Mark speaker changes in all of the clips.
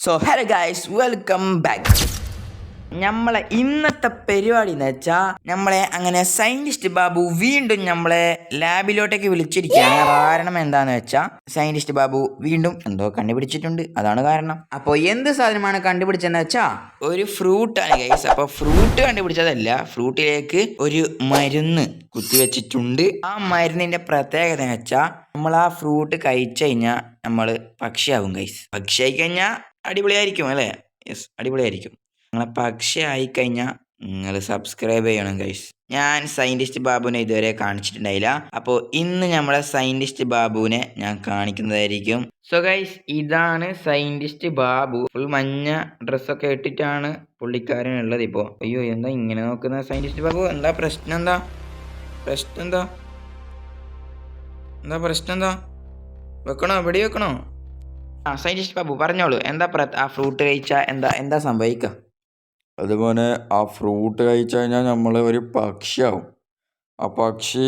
Speaker 1: So hello guys, welcome back. നമ്മളെ ഇന്നത്തെ പരിപാടി എന്ന് വെച്ചാൽ നമ്മളെ അങ്ങനെ സയന്റിസ്റ്റ് ബാബു വീണ്ടും നമ്മളെ ലാബിലോട്ടേക്ക് വിളിച്ചിരിക്കുകയാണ്. കാരണം എന്താന്ന് വെച്ചാൽ സയന്റിസ്റ്റ് ബാബു വീണ്ടും എന്തോ കണ്ടുപിടിച്ചിട്ടുണ്ട്, അതാണ് കാരണം. അപ്പോൾ എന്ത് സാധനമാണ് കണ്ടുപിടിച്ചതെന്ന് വെച്ചാൽ ഒരു ഫ്രൂട്ടാണ് ഗൈസ്. അപ്പോൾ ഫ്രൂട്ട് കണ്ടുപിടിച്ചതല്ല, ഫ്രൂട്ടിലേക്ക് ഒരു മരുന്ന് കുത്തിവെച്ചിട്ടുണ്ട്. ആ മരുന്നിന്റെ പ്രത്യേകത എന്ന് വെച്ചാൽ നമ്മൾ ആ ഫ്രൂട്ട് കഴിച്ചു കഴിഞ്ഞാൽ നമ്മൾ പക്ഷിയാവും ഗൈസ്. പക്ഷിയായി കഴിഞ്ഞാൽ അടിപൊളിയായിരിക്കും അല്ലേ? യെസ്, അടിപൊളിയായിരിക്കും. നിങ്ങളെ പക്ഷി ആയിക്കഴിഞ്ഞാൽ നിങ്ങൾ സബ്സ്ക്രൈബ് ചെയ്യണം ഗൈസ്. ഞാൻ സയന്റിസ്റ്റ് ബാബുവിനെ ഇതുവരെ കാണിച്ചിട്ടുണ്ടായില്ല. അപ്പോൾ ഇന്ന് നമ്മളെ സയന്റിസ്റ്റ് ബാബുവിനെ ഞാൻ കാണിക്കുന്നതായിരിക്കും. സോ ഗൈസ്, ഇതാണ് സയന്റിസ്റ്റ് ബാബു. ഫുൾ മഞ്ഞ ഡ്രസ്സൊക്കെ ഇട്ടിട്ടാണ് പുള്ളിക്കാരൻ ഉള്ളത് ഇപ്പോൾ. അയ്യോ, എന്താ ഇങ്ങനെ നോക്കുന്ന സയന്റിസ്റ്റ് ബാബു? എന്താ പ്രശ്നം? എന്താ വെക്കണോ? വെടി വെക്കണോ? സയന്റിസ്റ്റ് ബാബു പറഞ്ഞോളൂ, എന്താ ആ ഫ്രൂട്ട് കഴിച്ചാൽ എന്താ സംഭവിക്കുക?
Speaker 2: അതുപോലെ ആ ഫ്രൂട്ട് കഴിച്ചു കഴിഞ്ഞാൽ നമ്മൾ ഒരു പക്ഷിയാവും. ആ പക്ഷി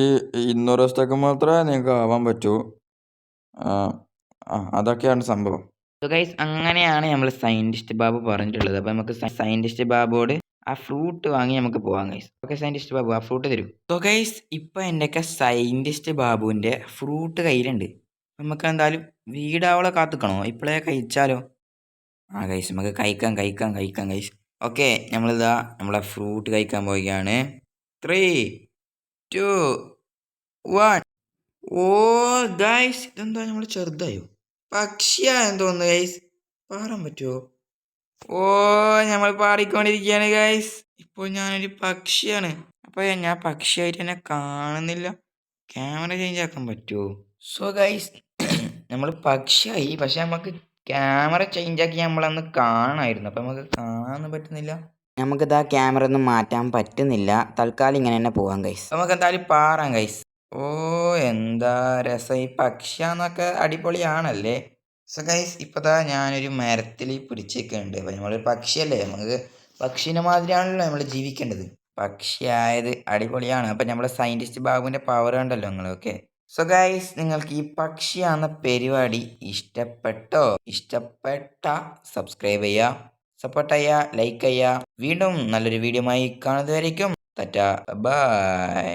Speaker 2: ഇന്നൊരു ദിവസത്തേക്ക് മാത്രമേ നിങ്ങൾക്ക് ആവാൻ പറ്റൂ. അതൊക്കെയാണ് സംഭവം.
Speaker 1: ഗൈസ്, അങ്ങനെയാണ് നമ്മൾ സയന്റിസ്റ്റ് ബാബു പറഞ്ഞിട്ടുള്ളത്. അപ്പോൾ നമുക്ക് സയന്റിസ്റ്റ് ബാബുവോട് ആ ഫ്രൂട്ട് വാങ്ങി നമുക്ക് പോവാം ഗൈസ്. ഓക്കെ സയന്റിസ്റ്റ് ബാബു, ആ ഫ്രൂട്ട് തരും. സോ ഗൈസ്, ഇപ്പോൾ എൻ്റെയൊക്കെ സയന്റിസ്റ്റ് ബാബുവിൻ്റെ ഫ്രൂട്ട് കയ്യിലുണ്ട്. നമുക്ക് എന്തായാലും വീടാവളെ കാത്തുക്കണോ? ഇപ്പോഴേ കഴിച്ചാലോ? ഗൈസ്, നമുക്ക് കഴിക്കാം ഗൈസ്. ഓക്കെ, നമ്മളിതാ നമ്മളെ ഫ്രൂട്ട് കഴിക്കാൻ പോവുകയാണ്. 3, 2, 1. ഓ ഗൈസ്, ഇതെന്താ നമ്മൾ ചെറുതായോ? പക്ഷിയായെന്ന് തോന്നുന്നു ഗൈസ്. പാറാൻ പറ്റുമോ? ഓ, നമ്മൾ പാറിക്കൊണ്ടിരിക്കുകയാണ് ഗൈസ്. ഇപ്പോൾ ഞാനൊരു പക്ഷിയാണ്. അപ്പോൾ ഞാൻ പക്ഷിയായിട്ട് എന്നെ കാണുന്നില്ല. ക്യാമറ ചേഞ്ച് ആക്കാൻ പറ്റുമോ? സോ ഗൈസ്, നമ്മൾ പക്ഷിയായി, പക്ഷെ നമുക്ക് ക്യാമറ ചേഞ്ച് ആക്കി നമ്മളന്ന് കാണാമായിരുന്നു. അപ്പം നമുക്ക് കാണാനൊന്നും പറ്റുന്നില്ല. നമുക്കിതാ ക്യാമറ ഒന്നും മാറ്റാൻ പറ്റുന്നില്ല. തൽക്കാലം ഇങ്ങനെ തന്നെ പോവാം ഗൈസ്. നമുക്ക് എന്തായാലും പാറാം ഗൈസ്. ഓ, എന്താ രസം! ഈ പക്ഷിയാന്നൊക്കെ അടിപൊളിയാണല്ലേ? സോ ഗൈസ്, ഇപ്പതാ ഞാനൊരു മരത്തിൽ പിടിച്ചേക്കുന്നുണ്ട്. അപ്പം നമ്മളൊരു പക്ഷിയല്ലേ, നമുക്ക് പക്ഷീനെ മാതിരിയാണല്ലോ നമ്മൾ ജീവിക്കേണ്ടത്. പക്ഷിയായത് അടിപൊളിയാണ്. അപ്പം നമ്മൾ സയന്റിസ്റ്റ് ബാബുവിൻ്റെ പവർ ഉണ്ടല്ലോ നിങ്ങളൊക്കെ. സോ ഗൈസ്, നിങ്ങൾക്ക് ഈ പക്ഷിയാന്ന പരിപാടി ഇഷ്ടപ്പെട്ട സബ്സ്ക്രൈബ് ചെയ്യുക, സപ്പോർട്ട് ചെയ്യുക, ലൈക്ക് ചെയ്യുക. വീണ്ടും നല്ലൊരു വീഡിയോ ആയി കാണുന്നതുവരേക്കും ടാറ്റാ, ബൈ.